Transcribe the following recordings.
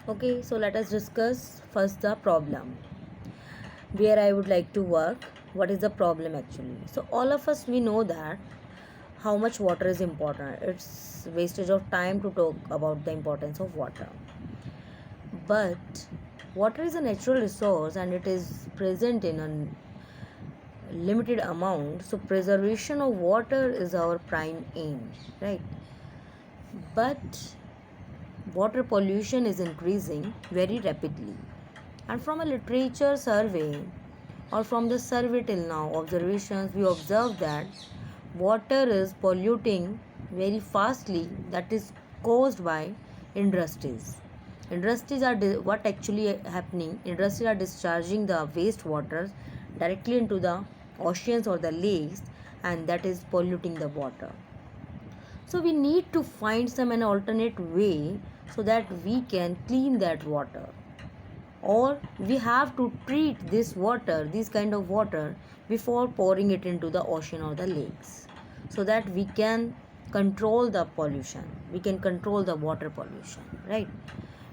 Okay, so let us discuss first the problem where I would like to work. What is the problem actually? So, all of us we know that how much water is important. It's wastage of time to talk about the importance of water. But water is a natural resource and it is present in a limited amount. So, preservation of water is our prime aim, right? But water pollution is increasing very rapidly. And from a literature survey or from the survey till now observations, we observe that water is polluting very fastly. That is caused by industries. Industries are what actually happening. Industries are discharging the wastewater directly into the oceans or the lakes, and that is polluting the water. So we need to find some an alternate way so that we can clean that water, or we have to treat this water, this kind of water, before pouring it into the ocean or the lakes, so that we can control the pollution, we can control the water pollution, right?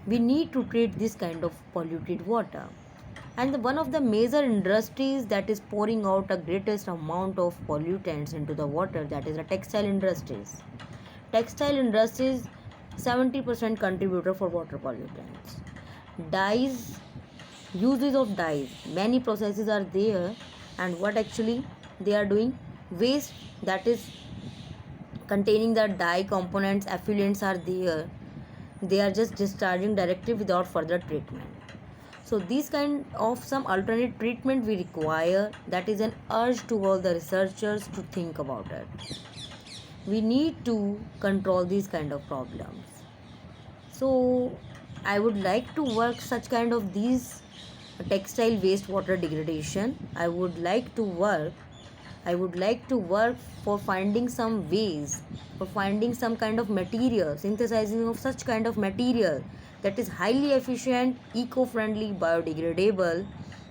We need to treat this kind of polluted water. And one of the major industries that is pouring out a greatest amount of pollutants into the water, that is the textile industries. Textile industries 70% contributor for water pollutants. Dyes, uses of dyes, many processes are there, and what actually they are doing, waste that is containing the dye components, effluents are there, they are just discharging directly without further treatment. So these kind of some alternate treatment we require, that is an urge to all the researchers to think about it. We need to control these kind of problems. So I would like to work such kind of these textile wastewater degradation. I would like to work for finding some ways, for finding some kind of material, synthesizing of such kind of material that is highly efficient, eco-friendly, biodegradable,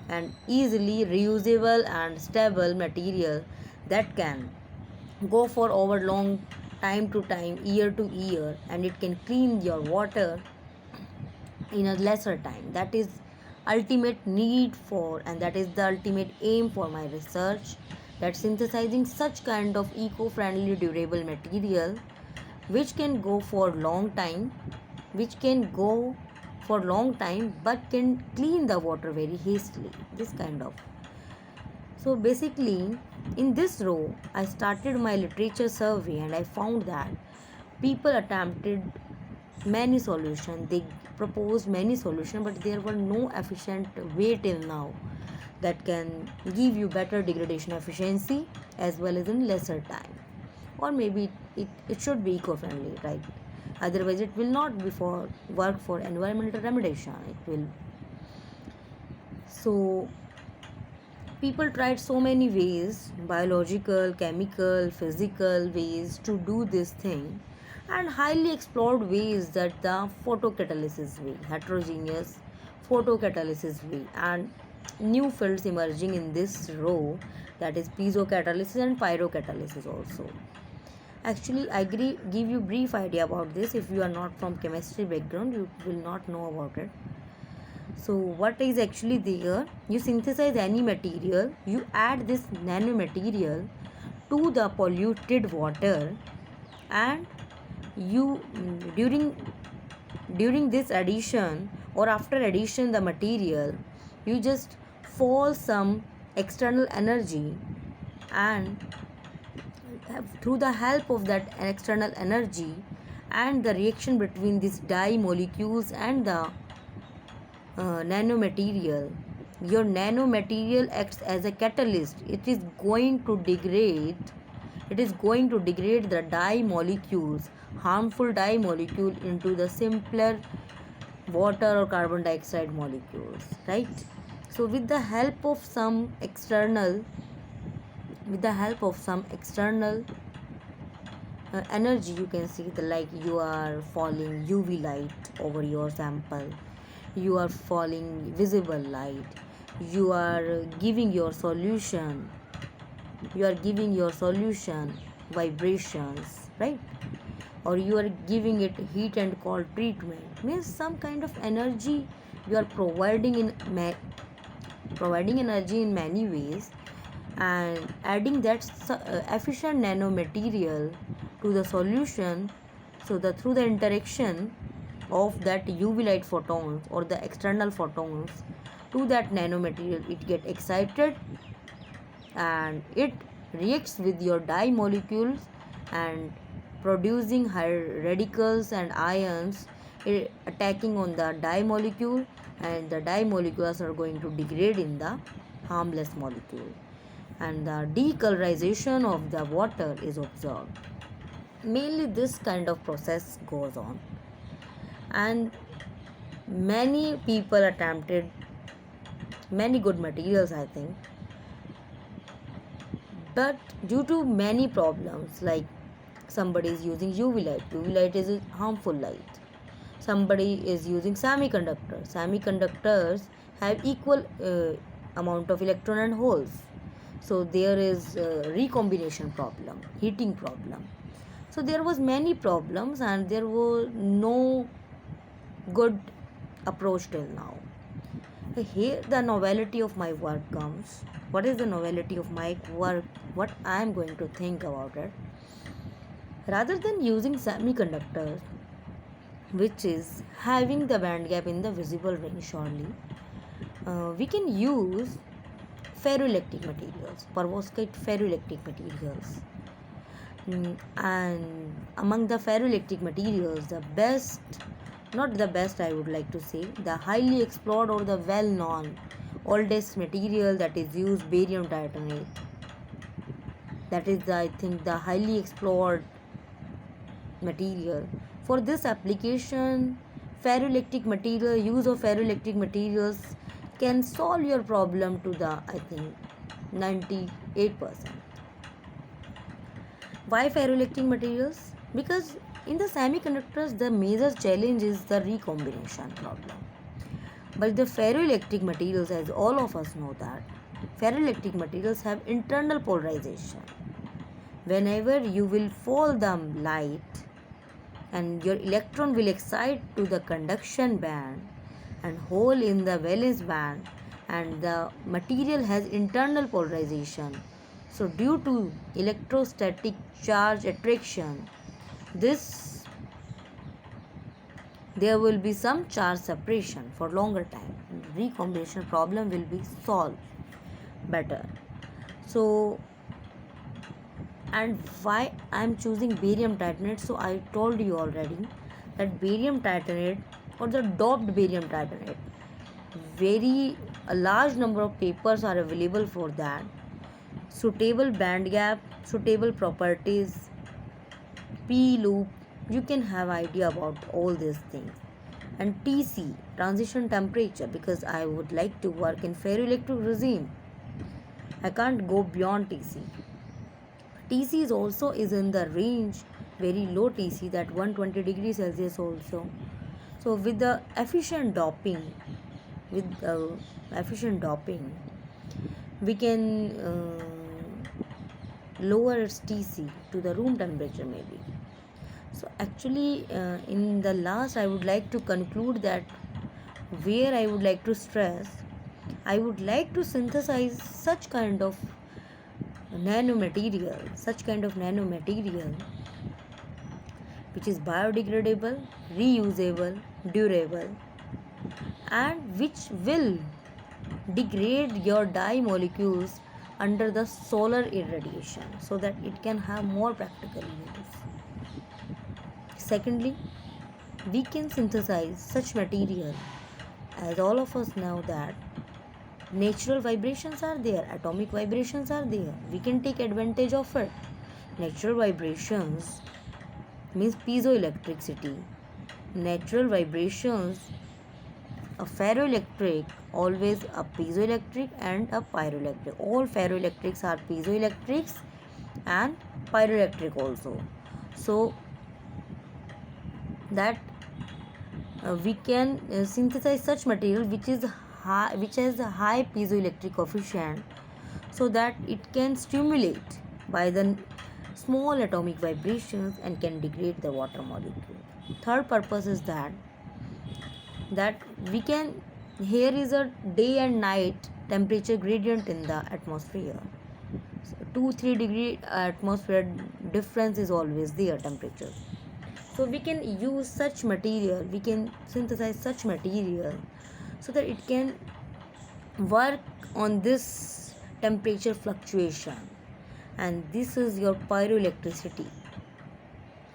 and easily reusable and stable material that can go for over long time to time, year to year, and it can clean your water in a lesser time. That is ultimate need for, and that is the ultimate aim for my research, that synthesizing such kind of eco-friendly durable material which can go for long time, which can go for long time but can clean the water very hastily, this kind of. So basically, in this row, I started my literature survey and I found that people attempted many solutions. They proposed many solutions, but there were no efficient way till now that can give you better degradation efficiency as well as in lesser time. Or maybe it should be eco-friendly, right? Otherwise, it will not be for work for environmental remediation. It will. So people tried so many ways, biological, chemical, physical ways to do this thing, and highly explored ways, that the photocatalysis way, heterogeneous photocatalysis way, and new fields emerging in this row, that is piezocatalysis and pyrocatalysis also. Actually, give you brief idea about this. If you are not from chemistry background, you will not know about it. So what is actually there, you synthesize any material, you add this nanomaterial to the polluted water, and you during this addition or after addition the material, you just fall some external energy, and through the help of that external energy and the reaction between these dye molecules and the nanomaterial, your nanomaterial acts as a catalyst. It is going to degrade the dye molecules, harmful dye molecule, into the simpler water or carbon dioxide molecules, right? So with the help of some external energy, you can see the, like, you are falling UV light over your sample, you are falling visible light, you are giving your solution vibrations, right? or you are giving it heat and cold treatment, means some kind of energy you are providing energy in many ways, and adding that efficient nanomaterial to the solution, so that through the interaction of that UV light photons or the external photons to that nanomaterial, it get excited and it reacts with your dye molecules and producing high radicals and ions, attacking on the dye molecule, and the dye molecules are going to degrade in the harmless molecule, and the decolorization of the water is observed. Mainly this kind of process goes on, and many people attempted many good materials, I think, but due to many problems, like somebody is using UV light is a harmful light, somebody is using semiconductors have equal amount of electron and holes, so there is a recombination problem, heating problem. So there was many problems and there was no good approach till now. Here the novelty of my work comes. What is the novelty of my work? What I am going to think about it? Rather than using semiconductors, which is having the band gap in the visible range surely, we can use ferroelectric materials, perovskite ferroelectric materials. And among the ferroelectric materials, the best, not the best, I would like to say, the highly explored or the well known oldest material that is used, barium titanate. That is the, I think, the highly explored material. For this application, ferroelectric material, use of ferroelectric materials can solve your problem to the, I think, 98%. Why ferroelectric materials? Because in the semiconductors, the major challenge is the recombination problem. But the ferroelectric materials, as all of us know that, ferroelectric materials have internal polarization. Whenever you will fall the light, and your electron will excite to the conduction band and hole in the valence band, and the material has internal polarization. So due to electrostatic charge attraction, this there will be some charge separation for longer time. Recombination problem will be solved better. So, and why I am choosing barium titanate? So I told you already that barium titanate or the doped barium titanate, very a large number of papers are available for that. Suitable band gap, suitable properties, P loop, you can have idea about all these things. And TC, transition temperature, because I would like to work in ferroelectric regime, I can't go beyond TC. TC is also is in the range, very low TC, that 120 degrees Celsius also. So with the efficient doping, we can lower its TC to the room temperature maybe. So actually, in the last, I would like to conclude that where I would like to stress, I would like to synthesize such kind of nanomaterial, which is biodegradable, reusable, durable, and which will degrade your dye molecules under the solar irradiation, so that it can have more practical use. Secondly, we can synthesize such material, as all of us know that natural vibrations are there, atomic vibrations are there, we can take advantage of it. Natural vibrations means piezoelectricity. Natural vibrations, a ferroelectric, always a piezoelectric and a pyroelectric. All ferroelectrics are piezoelectrics and pyroelectric also. So that we can synthesize such material which is high, which has a high piezoelectric coefficient, so that it can stimulate by the small atomic vibrations and can degrade the water molecule. Third purpose is that we can, here is a day and night temperature gradient in the atmosphere. So 2-3 degree atmosphere difference is always there, temperature. So we can use such material, we can synthesize such material so that it can work on this temperature fluctuation, and this is your pyroelectricity,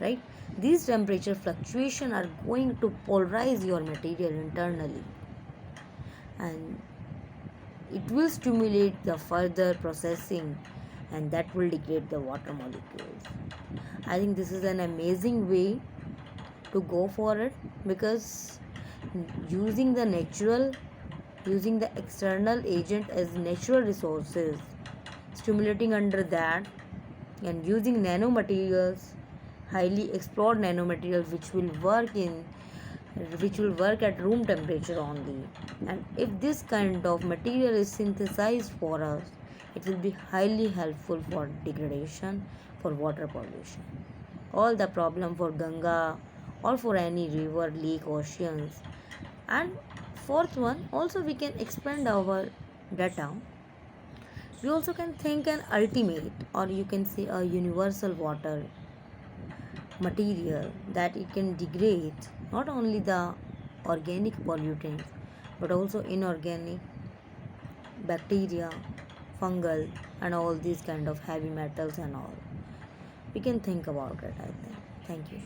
right? These temperature fluctuation are going to polarize your material internally, and it will stimulate the further processing, and that will degrade the water molecules. I think this is an amazing way to go for it, because using the natural, using the external agent as natural resources, stimulating under that, and using nanomaterials, highly explored nanomaterials which will work at room temperature only. And if this kind of material is synthesized for us, it will be highly helpful for degradation, for water pollution, all the problem for Ganga or for any river, lake, oceans. And fourth one, also we can expand our data. We also can think an ultimate, or you can say a universal water material, that it can degrade not only the organic pollutants but also inorganic bacteria, fungal, and all these kind of heavy metals and all. We can think about it, I think. Thank you.